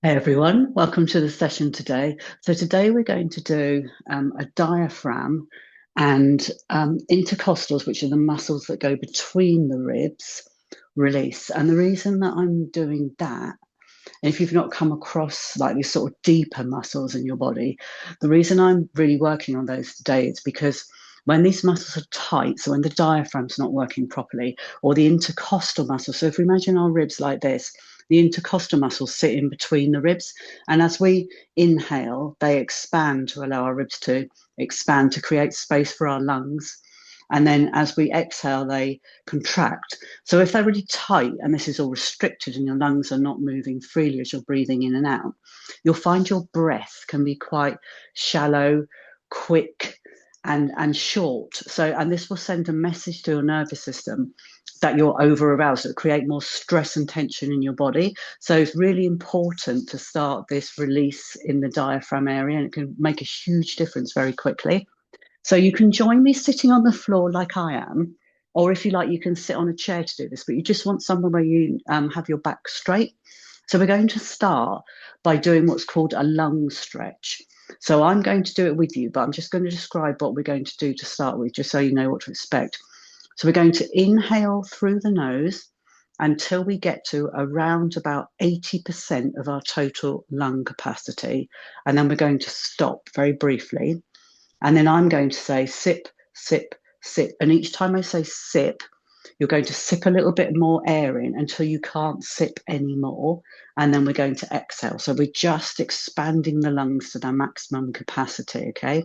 Hey everyone, welcome to the session today. So today we're going to do a diaphragm and intercostals, which are the muscles that go between the ribs, release. And the reason that I'm doing that, and if you've not come across like these sort of deeper muscles in your body, the reason I'm really working on those today is because when these muscles are tight, so when the diaphragm's not working properly, or the intercostal muscles, so if we imagine our ribs like this, the intercostal muscles sit in between the ribs. And as we inhale, they expand to allow our ribs to expand to create space for our lungs. And then as we exhale, they contract. So if they're really tight and this is all restricted and your lungs are not moving freely as you're breathing in and out, you'll find your breath can be quite shallow, quick, and short. So, and this will send a message to your nervous system that you're over aroused, that create more stress and tension in your body. So it's really important to start this release in the diaphragm area, and it can make a huge difference very quickly. So you can join me sitting on the floor like I am, or if you like, you can sit on a chair to do this, but you just want somewhere where you have your back straight. So we're going to start by doing what's called a lung stretch. So I'm going to do it with you, but I'm just going to describe what we're going to do to start with, just so you know what to expect. So we're going to inhale through the nose until we get to around about 80% of our total lung capacity. And then we're going to stop very briefly. And then I'm going to say sip, sip, sip. And each time I say sip, you're going to sip a little bit more air in until you can't sip anymore. And then we're going to exhale. So we're just expanding the lungs to their maximum capacity. Okay.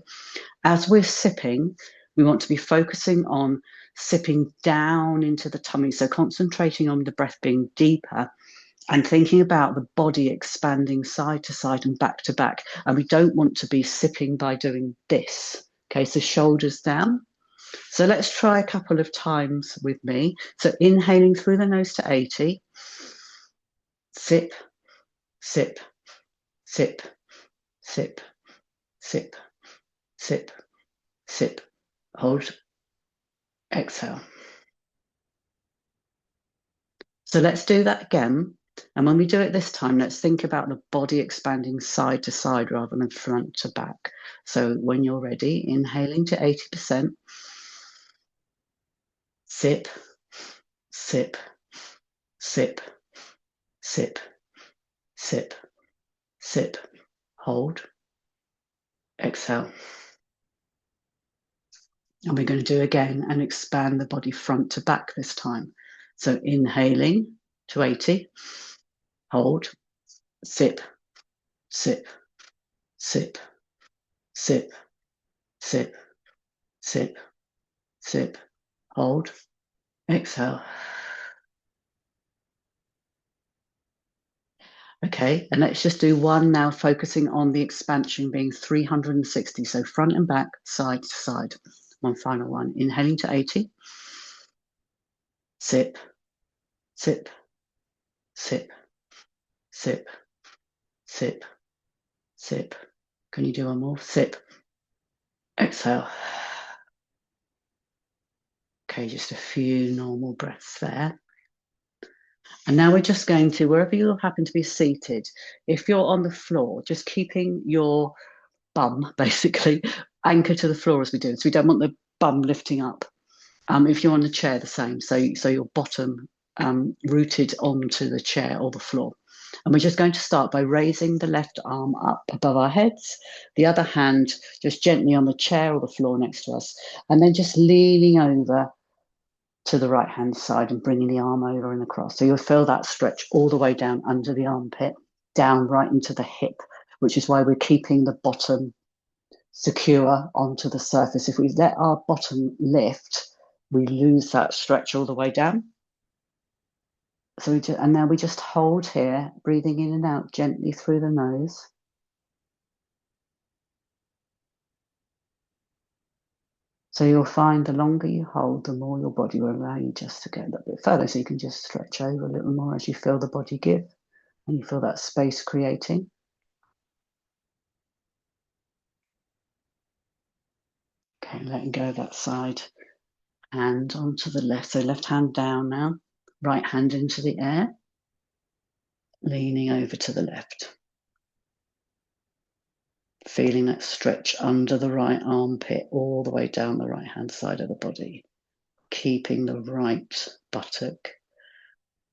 As we're sipping, we want to be focusing on sipping down into the tummy. So concentrating on the breath being deeper and thinking about the body expanding side to side and back to back. And we don't want to be sipping by doing this. Okay, so shoulders down. So let's try a couple of times with me. So inhaling through the nose to 80. Sip, sip, sip, sip, sip, sip, sip. Hold, exhale. So let's do that again. And when we do it this time, let's think about the body expanding side to side rather than front to back. So when you're ready, inhaling to 80%, sip, sip, sip, sip, sip, sip, hold, exhale. And we're going to do again and expand the body front to back this time. So inhaling to 80, hold, sip, sip, sip, sip, sip, sip, sip, hold, exhale. Okay, and let's just do one now, focusing on the expansion being 360. So front and back, side to side. One final one. Inhaling to 80. Sip, sip, sip, sip, sip, sip. Can you do one more? Sip, exhale. Okay, just a few normal breaths there. And now we're just going to, wherever you happen to be seated, if you're on the floor, just keeping your bum basically anchored to the floor as we do. So we don't want the bum lifting up. If you're on a chair, the same. So your bottom rooted onto the chair or the floor. And we're just going to start by raising the left arm up above our heads, the other hand just gently on the chair or the floor next to us, and then just leaning over to the right hand side and bringing the arm over and across. So you'll feel that stretch all the way down under the armpit, down right into the hip, which is why we're keeping the bottom secure onto the surface. If we let our bottom lift, we lose that stretch all the way down. So and now we just hold here, breathing in and out gently through the nose. So you'll find the longer you hold, the more your body will allow you just to get a little bit further. So you can just stretch over a little more as you feel the body give and you feel that space creating. Okay, letting go of that side. Hand onto the left. So left hand down now, right hand into the air, leaning over to the left. feeling that stretch under the right armpit, all the way down the right-hand side of the body, keeping the right buttock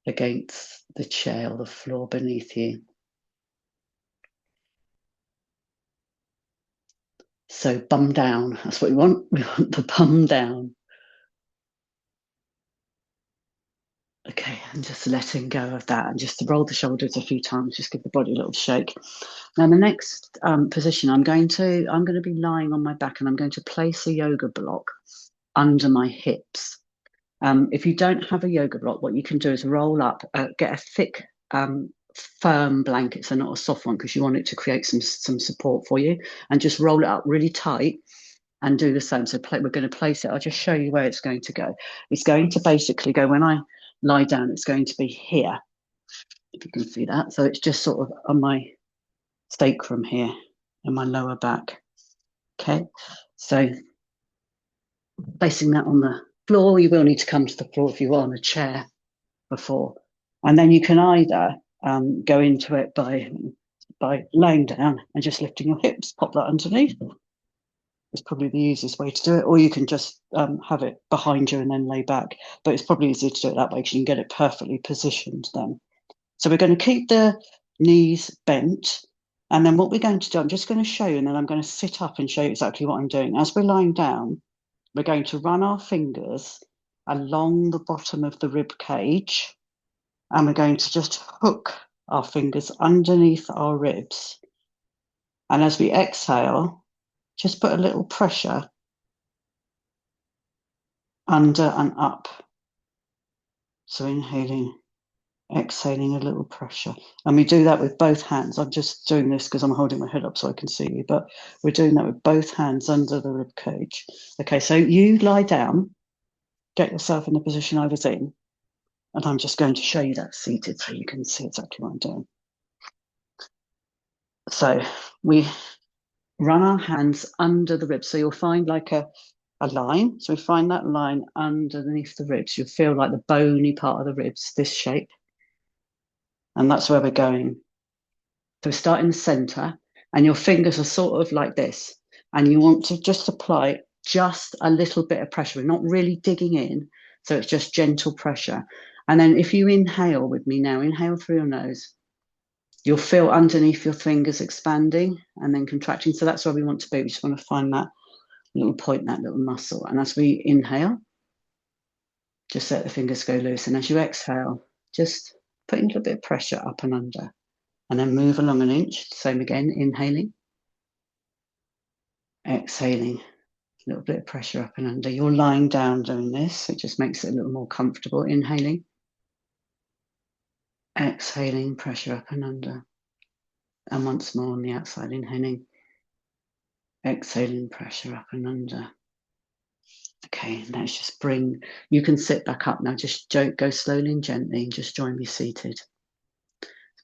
against the chair or the floor beneath you. So bum down, that's what we want. We want the bum down. Okay, and just letting go of that, and just to roll the shoulders a few times, just give the body a little shake. Now the next position, I'm going to be lying on my back, and I'm going to place a yoga block under my hips. If you don't have a yoga block, what you can do is roll up, get a thick, firm blanket, so not a soft one, because you want it to create some support for you, and just roll it up really tight and do the same. So we're going to place it. I'll just show you where it's going to go. It's going to basically go, when I lie down, it's going to be here, if you can see that. So it's just sort of on my sacrum here and my lower back. Okay, so placing that on the floor. You will need to come to the floor if you are on a chair before, and then you can either go into it by laying down and just lifting your hips, pop that underneath. It's probably the easiest way to do it, or you can just have it behind you and then lay back, but it's probably easier to do it that way because you can get it perfectly positioned then. So we're going to keep the knees bent, and then what we're going to do, I'm just going to show you, and then I'm going to sit up and show you exactly what I'm doing. As we're lying down, we're going to run our fingers along the bottom of the rib cage, and we're going to just hook our fingers underneath our ribs. And as we exhale, just put a little pressure under and up. So inhaling, exhaling, a little pressure. And we do that with both hands. I'm just doing this because I'm holding my head up so I can see you, but we're doing that with both hands under the rib cage. Okay, so you lie down, get yourself in the position I was in, and I'm just going to show you that seated so you can see exactly what I'm doing. So we run our hands under the ribs. So you'll find like a line. So we find that line underneath the ribs. You'll feel like the bony part of the ribs, this shape. And that's where we're going. So we start in the center, and your fingers are sort of like this. And you want to just apply just a little bit of pressure. We're not really digging in. So it's just gentle pressure. And then if you inhale with me now, inhale through your nose, you'll feel underneath your fingers expanding and then contracting. So that's where we want to be. We just want to find that little point, that little muscle. And as we inhale, just let the fingers go loose. And as you exhale, just putting a little bit of pressure up and under. And then move along an inch. Same again, inhaling. Exhaling, a little bit of pressure up and under. You're lying down doing this. It just makes it a little more comfortable. Inhaling. Exhaling, pressure up and under. And once more on the outside, inhaling. Exhaling, pressure up and under. Okay, let's just bring, you can sit back up now, just go slowly and gently and just join me seated.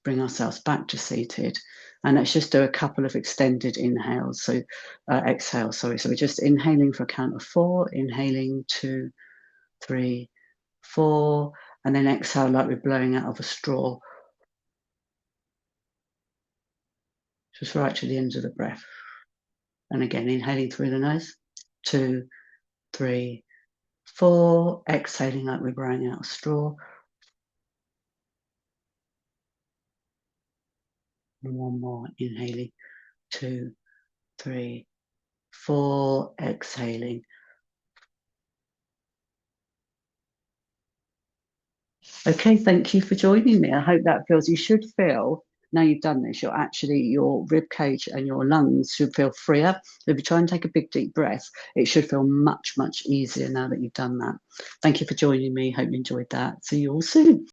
Bring ourselves back to seated, and let's just do a couple of extended inhales. So exhale, sorry. So we're just inhaling for a count of 4, inhaling 2, 3, 4, and then exhale like we're blowing out of a straw. Just right to the end of the breath. And again, inhaling through the nose, 2, 3, 4, exhaling like we're blowing out a straw. And one more, inhaling, 2, 3, 4, exhaling. Okay, thank you for joining me. I hope that feels, you should feel, now you've done this, your rib cage and your lungs should feel freer. So if you try and take a big deep breath, it should feel much, much easier now that you've done that. Thank you for joining me. Hope you enjoyed that. See you all soon.